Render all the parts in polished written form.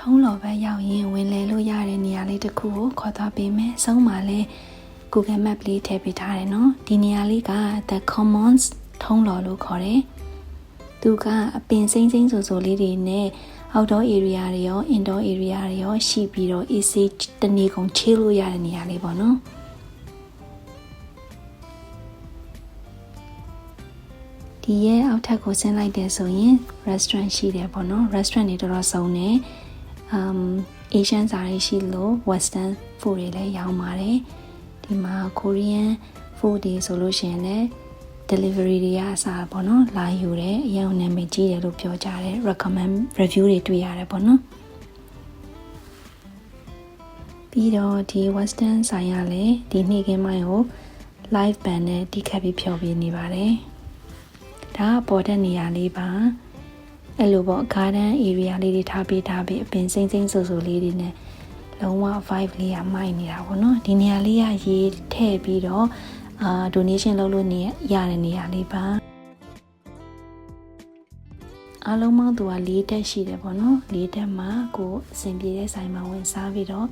ထုံးလော်ဘက်ရောက်ရင်ဝင်လဲလို့ရတဲ့နေရာလေးတစ်ခုကိုခေါ်သွားပေးမယ်။ဆုံးမှာလဲ Google Map လေးထည့်ပေးထားတယ်နော်။ဒီနေရာလေးက The Commons ထုံးလော်လို့ခေါ်တယ်။သူကအပင်စိမ့်စိမ့်ဆိုလေးတွေနဲ့ outdoor area တွေရော indoor area တွေရောရှိပြီးတော့ easy တနေကုန်ချေးလို့ရတဲ့နေရာလေးပေါ့နော်။ဒီရဲ့အောက်ထပ်ကိုဆင်းလိုက်တယ်ဆိုရင် restaurant ရှိတယ်ပေါ့နော် restaurant တွေတော်တော်စုံတယ်Asian စားတွေရှိလို့ western food တွေလည်းရောင်းပါတယ်ဒီမှာ Korean food တွေဆိုလို့ရှိရင်လည်း delivery တွေကအစားပေါ့နော်လာယူတယ်အရင်နာမည်ကြီးတယ်လို့ပြောကြတယ် recommend review တွေတွေ့ရတယ်ပေါ့နော်ပြီးတော့ဒီ western ဆိုင်ရလည်းဒီနေ့ကင်းမိုင်းကို live band နဲ့တီးခတ်ပြီးဖျော်ပြနေပါတယ်ဒါကပေါ်တဲ့နေရာလေးပါအဲ့လိုပေါ့ garden area လေးတွေထားပေးအပင်စိမ့်စိမ့်ဆိုလေးတွေနဲ့လုံးဝ vibe လေးကမိုက်နေတာပေါ့နော်ဒီနေရာလေးကရေးထည့်ပြီးတော့donation လုပ်လို့ရတဲ့နေရာလေးပါအားလုံးပေါင်းသူက၄တက်ရှိတယ်ပေါ့နော်၄တက်မှာကိုအဆင်ပြေတဲ့ဆိုင်မှာဝင်စားပြီးတော့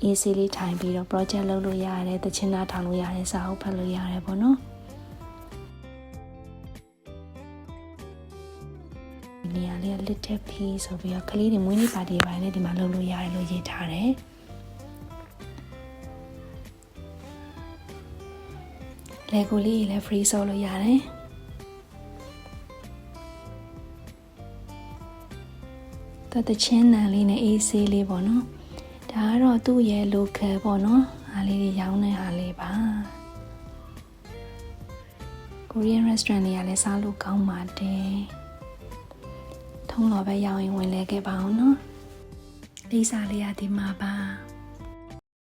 AC လေးထိုင်ပြီးတော့ project လုပ်လို့ရတယ်တခြင်းနာထောင်လို့ရတယ်စာအုပ်ဖတ်လို့ရတယ်ပေါ့နော်နေရာလေးက little piece ဆိုပြီးတော့ကလေးတွေမွေးနေ့ပါတီပိုင်းနဲ့ဒီမှာလုပ်လို့ရတယ်လို့ရေးထားတယ်လေကိုလေးလည်း free ဆော့လို့ရတယ်တချင်းနံလေးနဲ့ AC လေးပေါ့နော်ဒါကတော့သူ့ရဲ့ local ပေါ့နော်အားလေးတွေရောင်းတဲ့အားလေးပါ Korean restaurant တွေကလည်းစားလို့ကောင်းပါတယ်ထုံးလော်ပဲရောက်ရင်ဝင်လဲခဲ့ပါအောင်နော်လိပ်စာလေးရဒီမှာပါ